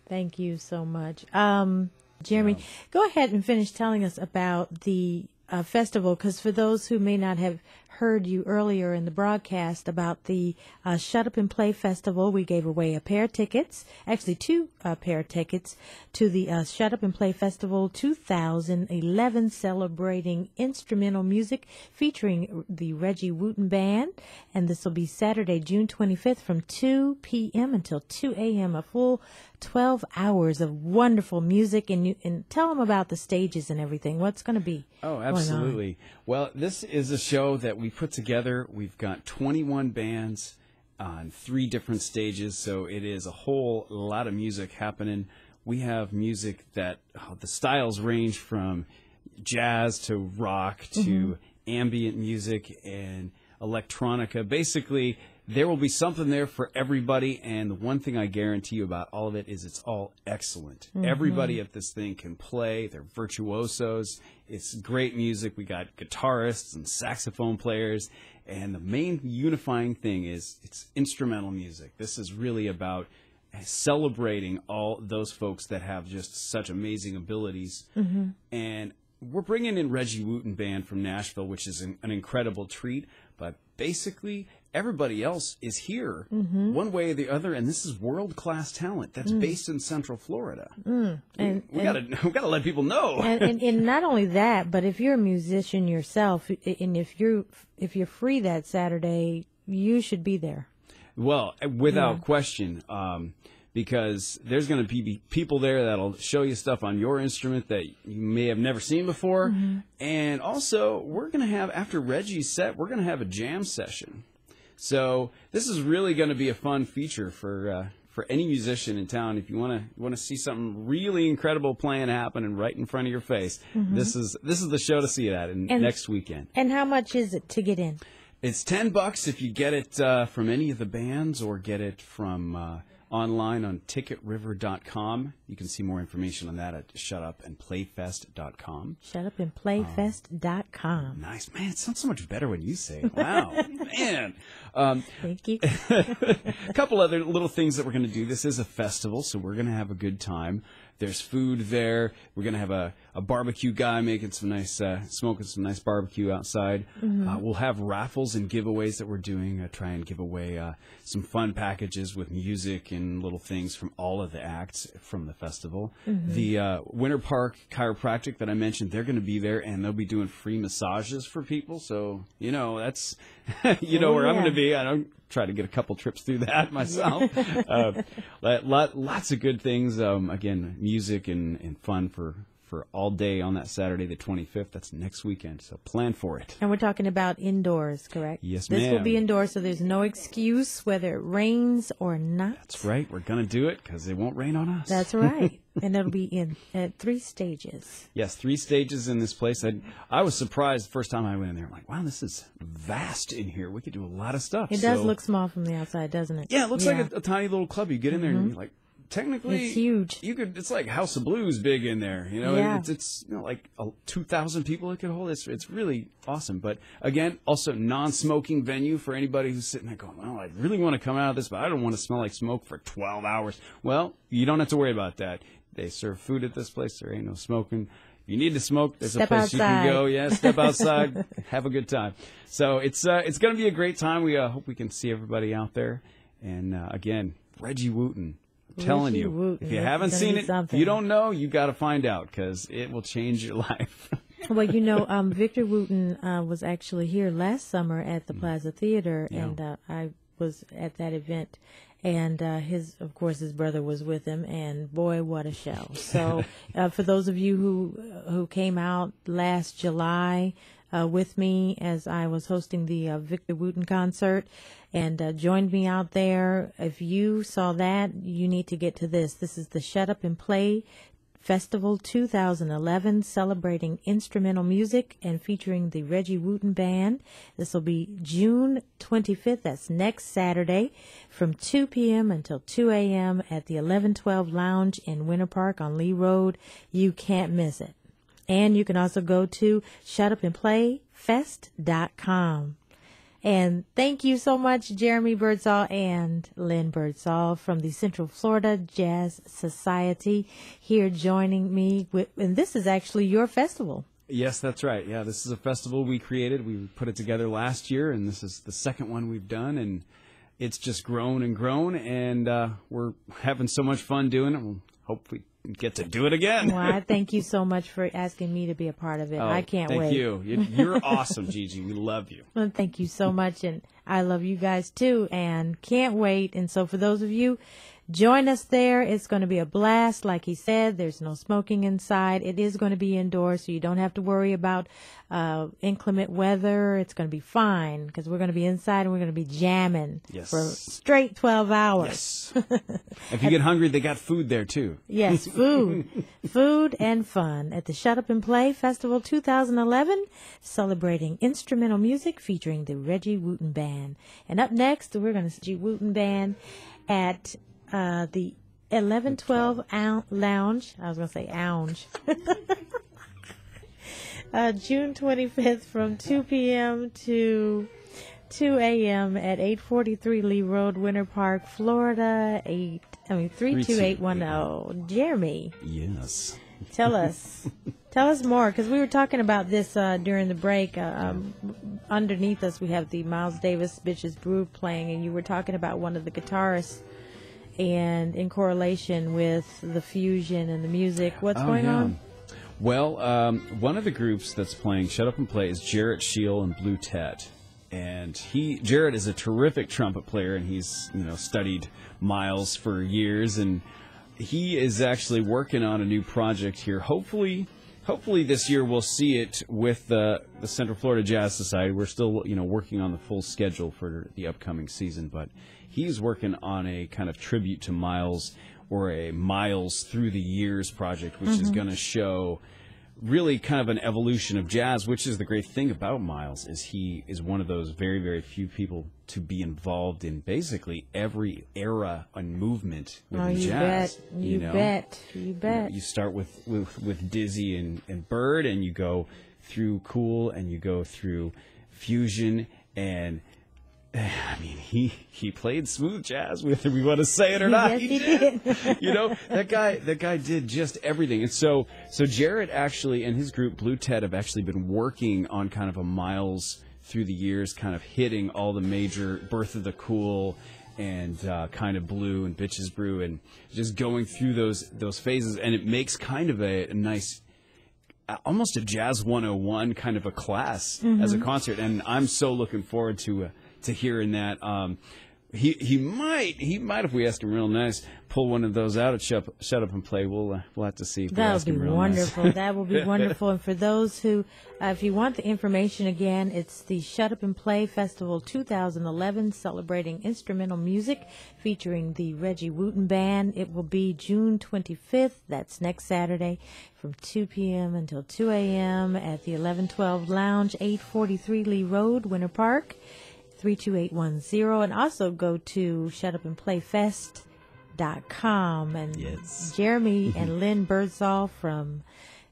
Thank you so much. Jeremy, go ahead and finish telling us about the festival, because for those who may not have heard you earlier in the broadcast about the Shut Up and Play Festival, we gave away a pair of tickets, actually two pair of tickets, to the Shut Up and Play Festival 2011, celebrating instrumental music featuring the Reggie Wooten Band. And this will be Saturday, June 25th from 2 p.m. until 2 a.m., a full 12 hours of wonderful music. And tell them about the stages and everything. What's going to be? Oh, absolutely. Well, this is a show that we put together. We've got 21 bands on 3 different stages, so it is a whole lot of music happening. We have music that the styles range from jazz to rock to ambient music and electronica. Basically, there will be something there for everybody, and the one thing I guarantee you about all of it is it's all excellent. Everybody at this thing can play. They're virtuosos. It's great music. We got guitarists and saxophone players, and the main unifying thing is it's instrumental music. This is really about celebrating all those folks that have just such amazing abilities. And we're bringing in Reggie Wooten Band from Nashville, which is an incredible treat, but basically everybody else is here one way or the other, and this is world-class talent that's based in Central Florida. And we gotta let people know. and not only that, but if you're a musician yourself, and if you're free that Saturday, you should be there. Well, without question, because there's going to be people there that'll show you stuff on your instrument that you may have never seen before. And also, we're going to have, after Reggie's set, we're going to have a jam session. So this is really going to be a fun feature for any musician in town. If you want to see something really incredible playing happening right in front of your face, this is the show to see it at next weekend. And how much is it to get in? It's $10 if you get it from any of the bands or get it from online on TicketRiver.com. You can see more information on that at shutupandplayfest.com. Shutupandplayfest.com. Nice. Man, it sounds so much better when you say it. Wow. Man. Thank you. A couple other little things that we're going to do. This is a festival, so we're going to have a good time. There's food there. We're going to have a barbecue guy making some nice, smoking some nice barbecue outside. We'll have raffles and giveaways that we're doing. Try and give away some fun packages with music and little things from all of the acts from the festival. The Winter Park Chiropractic that I mentioned, they're going to be there, and they'll be doing free massages for people. So, that's, where I'm going to be. I don't try to get a couple trips through that myself. Lots of good things. Again, music and fun for all day on that Saturday, the 25th. That's next weekend, so plan for it. And we're talking about indoors, correct? Yes, ma'am. This will be indoors, so there's no excuse whether it rains or not. That's right. We're going to do it because it won't rain on us. That's right. And it'll be at 3 stages. Yes, 3 stages in this place. I was surprised the first time I went in there. I'm like, wow, this is vast in here. We could do a lot of stuff. It does look small from the outside, doesn't it? Yeah, it looks like a tiny little club. You get in there and you're like, technically, it's huge. It's like House of Blues big in there. It's like 2,000 people it could hold. It's really awesome. But again, also non-smoking venue for anybody who's sitting there going, well, I really want to come out of this, but I don't want to smell like smoke for 12 hours. Well, you don't have to worry about that. They serve food at this place. There ain't no smoking. If you need to smoke, there's a place you can go. Yeah, step outside, have a good time. So it's going to be a great time. We hope we can see everybody out there. And again, Reggie Wooten. Telling you, if you haven't seen it, you don't know, you got to find out because it will change your life. Well, Victor Wooten was actually here last summer at the Plaza Theater, and I was at that event. And his brother was with him, and boy, what a show! So, for those of you who came out last July with me as I was hosting the Victor Wooten concert, and joined me out there, if you saw that, you need to get to this. This is the Shut Up and Play Festival 2011, celebrating instrumental music and featuring the Reggie Wooten Band. This will be June 25th. That's next Saturday from 2 p.m. until 2 a.m. at the 1112 Lounge in Winter Park on Lee Road. You can't miss it. And you can also go to shutupandplayfest.com. And thank you so much, Jeremy Birdsall and Lynn Birdsall from the Central Florida Jazz Society here joining me. And this is actually your festival. Yes, that's right. Yeah, this is a festival we created. We put it together last year, and this is the second one we've done. And it's just grown and grown, and we're having so much fun doing it. We'll hopefully get to do it again. Well, I thank you so much for asking me to be a part of it. I can't wait. Thank you. You're awesome, Gigi. We love you. Well, thank you so much, and I love you guys too, and can't wait. And so for those of you, join us there. It's going to be a blast. Like he said, there's no smoking inside. It is going to be indoors, so you don't have to worry about inclement weather. It's going to be fine because we're going to be inside and we're going to be jamming for straight 12 hours. Yes. If you get hungry, they got food there too. Yes, food. Food and fun at the Shut Up and Play Festival 2011, celebrating instrumental music featuring the Reggie Wooten Band. And up next, we're going to see Wooten Band at the 1112 Lounge. I was going to say Ounge. June 25th from 2 p.m. to 2 a.m. at 843 Lee Road, Winter Park, Florida, 32810. Jeremy. Yes. Tell us more, because we were talking about this during the break. Underneath us, we have the Miles Davis Bitches Brew playing, and you were talking about one of the guitarists, and in correlation with the fusion and the music. What's going on? Well, one of the groups that's playing Shut Up and Play is Jarrett Scheel and Blue Tet. And Jarrett is a terrific trumpet player, and he's studied Miles for years, and he is actually working on a new project here. Hopefully this year we'll see it with the Central Florida Jazz Society. We're still working on the full schedule for the upcoming season, but he's working on a kind of tribute to Miles, or a Miles Through the Years project, which is going to show really kind of an evolution of jazz, which is the great thing about Miles, is he is one of those very, very few people to be involved in basically every era and movement within jazz. You bet. You start with Dizzy and Bird, and you go through Cool, and you go through Fusion, and I mean, he played smooth jazz, whether we want to say it or not. Yes, he did. That guy did just everything. And so Jarrett actually and his group Blue Tet have actually been working on kind of a Miles Through the Years, kind of hitting all the major Birth of the Cool and kind of Blue and Bitches Brew, and just going through those phases, and it makes kind of a nice, almost a Jazz 101 kind of a class as a concert. And I'm so looking forward to hearing that. He might, if we ask him real nice, pull one of those out at Shut Up and Play. We'll have to see. That would be wonderful. Nice. That will be wonderful. And for those who, if you want the information again, it's the Shut Up and Play Festival 2011, celebrating instrumental music featuring the Reggie Wooten Band. It will be June 25th. That's next Saturday from 2 p.m. until 2 a.m. at the 1112 Lounge, 843 Lee Road, Winter Park, 32810, and also go to shutupandplayfest.com. And Jeremy and Lynn Birdsall from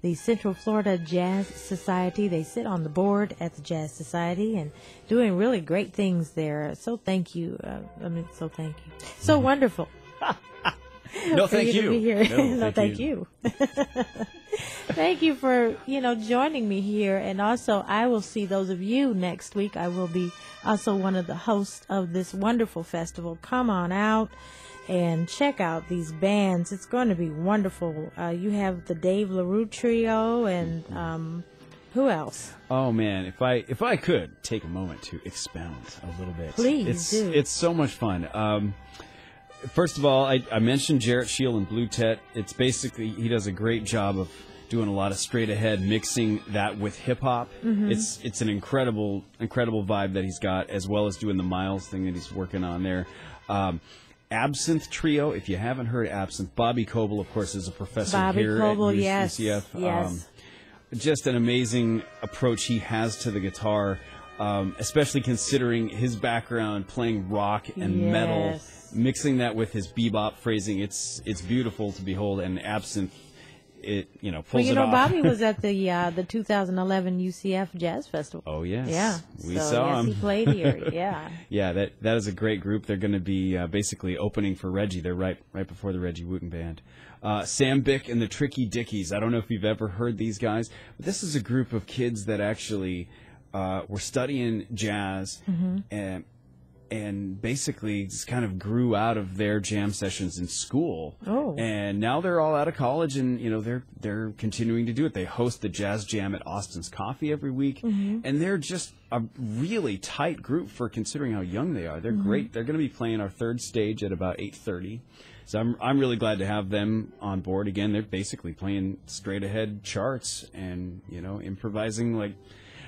the Central Florida Jazz Society, they sit on the board at the Jazz Society and doing really great things there. So thank you. So thank you. So wonderful. No, thank you. No, thank you. Thank you for, joining me here. And also, I will see those of you next week. I will be also one of the hosts of this wonderful festival. Come on out and check out these bands. It's going to be wonderful. You have the Dave LaRue Trio, and who else? Oh, man, if I could take a moment to expound a little bit. Please do. It's so much fun. First of all, I mentioned Jarrett Scheel and Blue Tet. It's basically, he does a great job of doing a lot of straight ahead, mixing that with hip hop. It's an incredible vibe that he's got, as well as doing the Miles thing that he's working on there. Absinthe Trio, if you haven't heard Absinthe, Bobby Coble, of course, is a professor here at WUCF. Yes. Just an amazing approach he has to the guitar, especially considering his background playing rock and metal. Mixing that with his bebop phrasing, it's beautiful to behold. And Absinthe it Well, pulls it off. Bobby was at the 2011 UCF Jazz Festival. Oh yes, Yeah, we saw him. He played here. Yeah, yeah. That is a great group. They're going to be basically opening for Reggie. They're right before the Reggie Wooten Band. Sam Bick and the Tricky Dickies. I don't know if you've ever heard these guys, but this is a group of kids that actually were studying jazz and basically just kind of grew out of their jam sessions in school. Oh. And now they're all out of college, and they're continuing to do it. They host the Jazz Jam at Austin's Coffee every week, and they're just a really tight group for considering how young they are. They're great. They're going to be playing our third stage at about 8:30. So I'm really glad to have them on board again. They're basically playing straight ahead charts and improvising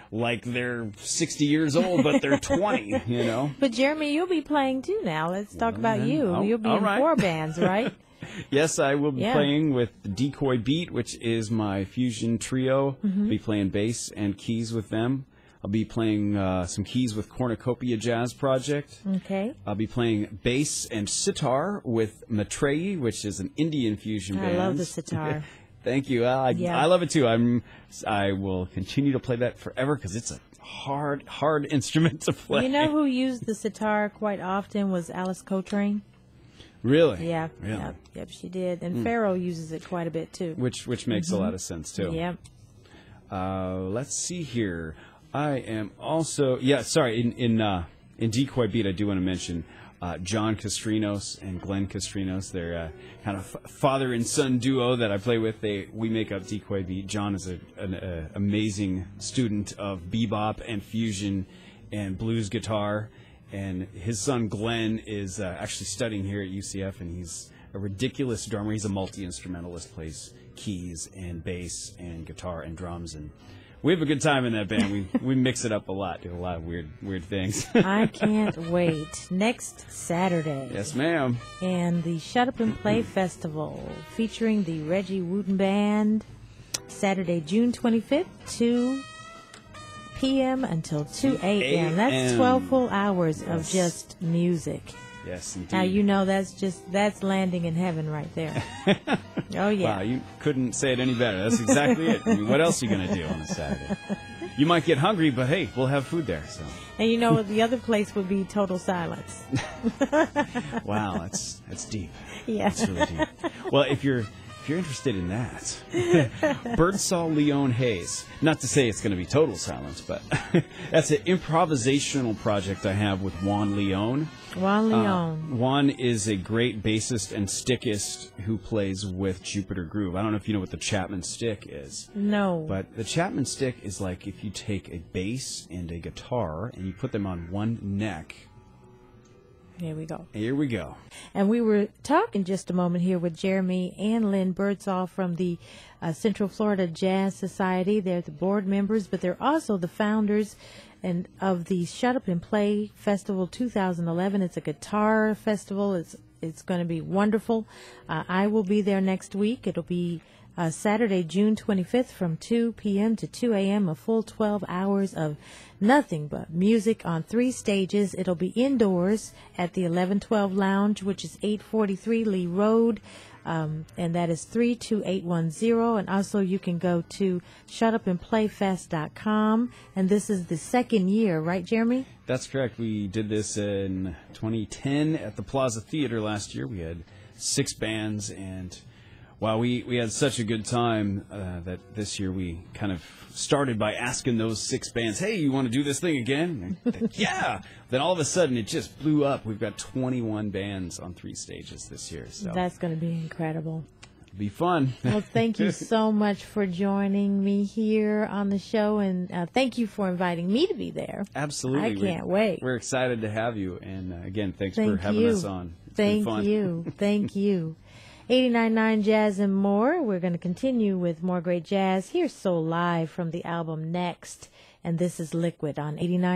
like they're 60 years old, but they're 20, But Jeremy, you'll be playing too now. Let's talk about you. Oh, You'll be all in right. 4 bands, right? Yes, I will be playing with Decoy Beat, which is my fusion trio. I'll be playing bass and keys with them. I'll be playing some keys with Cornucopia Jazz Project. Okay. I'll be playing bass and sitar with Maitreyi, which is an Indian fusion band. I love the sitar. Thank you. I love it too. I will continue to play that forever because it's a hard instrument to play. You know who used the sitar quite often was Alice Coltrane. Really? Yeah. Really? Yep, she did. And Pharaoh uses it quite a bit too. Which makes a lot of sense too. Yep. Let's see here. I am also in Decoy Beat. I do want to mention John Castrinos and Glenn Castrinos. They're kind of father and son duo that I play with. We make up Decoy Beat. John is an amazing student of bebop and fusion and blues guitar, and his son Glenn is actually studying here at UCF, and he's a ridiculous drummer. He's a multi-instrumentalist, plays keys and bass and guitar and drums, and we have a good time in that band. We mix it up a lot, do a lot of weird things. I can't wait. Next Saturday. Yes, ma'am. And the Shut Up and Play Festival featuring the Reggie Wooten Band, Saturday, June 25th, 2 p.m. until 2 a.m. That's 12 full hours of just music. Yes, indeed. Now that's landing in heaven right there. Oh yeah. Wow, you couldn't say it any better. That's exactly it. I mean, what else are you going to do on a Saturday? You might get hungry, but hey, we'll have food there. So. And the other place would be total silence. Wow, that's deep. Yeah. That's really deep. Well, if you're interested in that, Birdsall Leon Hayes. Not to say it's going to be total silence, but that's an improvisational project I have with Juan Leon. Juan Leon. Juan is a great bassist and stickist who plays with Jupiter Groove. I don't know if you know what the Chapman stick is. No. But the Chapman stick is like if you take a bass and a guitar and you put them on one neck. Here we go. Here we go. And we were talking just a moment here with Jeremy and Lynn Birdsall from the Central Florida Jazz Society. They're the board members, but they're also the founders of the Shut Up and Play Festival 2011. It's a guitar festival. It's going to be wonderful. I will be there next week. It'll be Saturday, June 25th from 2 p.m. to 2 a.m., a full 12 hours of nothing but music on 3 stages. It'll be indoors at the 1112 Lounge, which is 843 Lee Road, and that is 32810. And also you can go to shutupandplayfest.com, and this is the second year, right, Jeremy? That's correct. We did this in 2010 at the Plaza Theater last year. We had 6 bands, and wow, we had such a good time that this year we kind of started by asking those 6 bands, hey, you want to do this thing again? And yeah. Then all of a sudden it just blew up. We've got 21 bands on 3 stages this year. So that's going to be incredible. It'll be fun. Well, thank you so much for joining me here on the show, and thank you for inviting me to be there. Absolutely. I can't wait. We're excited to have you. And again, thanks for having us on. It's been fun. Thank you. Thank you. 89.9 Jazz and more. We're going to continue with more great jazz. Here's Soul Live from the album Next, and this is Liquid on 89.